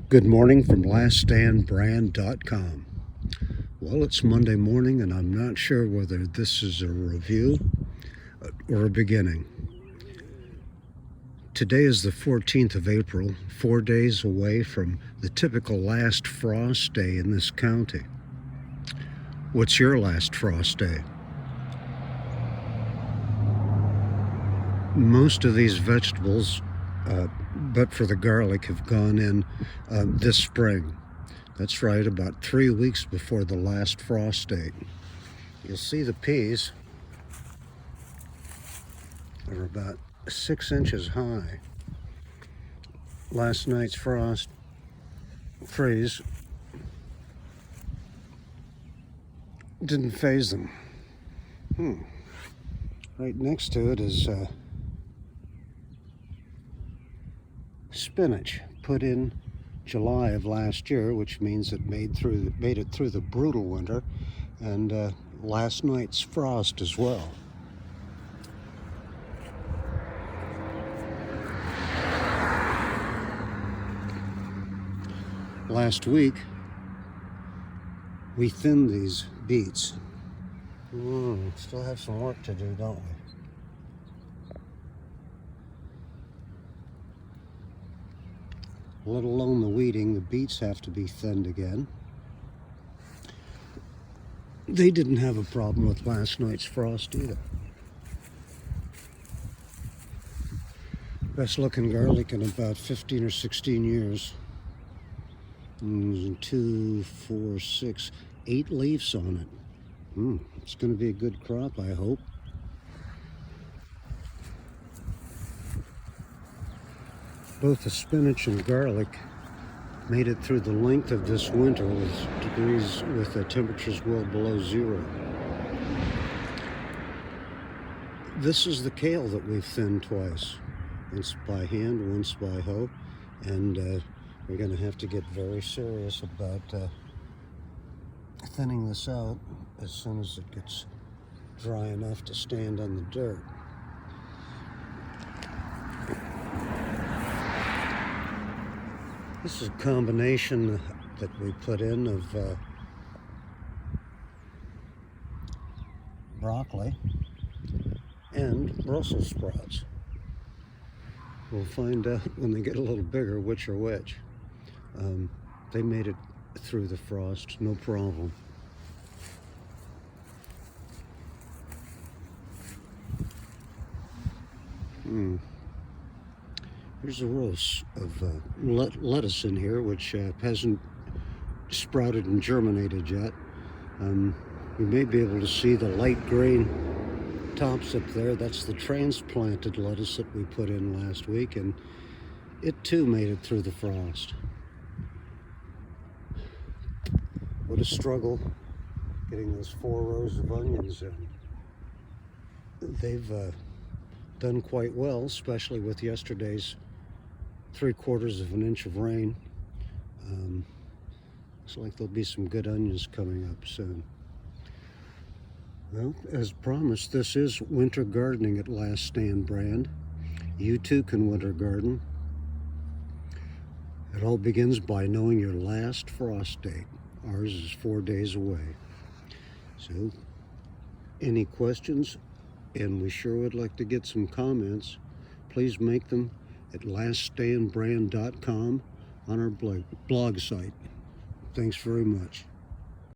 Good morning from LastStandBrand.com. Well, it's Monday morning, and I'm not sure whether this is a review or a beginning. Today is the 14th of April, 4 days away from the typical last frost day in this county. What's your last frost day? Most of these vegetables, but for the garlic, have gone in this spring. That's right, about 3 weeks before the last frost date. You'll see the peas are about 6 inches high. Last night's freeze didn't faze them. Right next to it is spinach, put in July of last year, which means it made it through the brutal winter, and last night's frost as well. Last week, we thinned these beets. Still have some work to do, don't we? Let alone the weeding, the beets have to be thinned again. They didn't have a problem with last night's frost either. Best looking garlic in about 15 or 16 years. 2, 4, 6, 8 leaves on it. It's going to be a good crop, I hope. Both the spinach and garlic made it through the length of this winter with temperatures well below zero. This is the kale that we've thinned twice. Once by hand, once by hoe, and we're going to have to get very serious about thinning this out as soon as it gets dry enough to stand on the dirt. This is a combination that we put in of broccoli and Brussels sprouts. We'll find out when they get a little bigger which are which. They made it through the frost, no problem. There's a row of lettuce in here, which hasn't sprouted and germinated yet. You may be able to see the light green tops up there. That's the transplanted lettuce that we put in last week, and it too made it through the frost. What a struggle getting those 4 rows of onions in. They've done quite well, especially with yesterday's 3/4 of an inch of rain. Looks like there'll be some good onions coming up soon. Well, as promised, this is winter gardening at Last Stand Brand. You too can winter garden. It all begins by knowing your last frost date. Ours is 4 days away. So, any questions, and we sure would like to get some comments, please make them at LastStandBrand.com on our blog site. Thanks very much.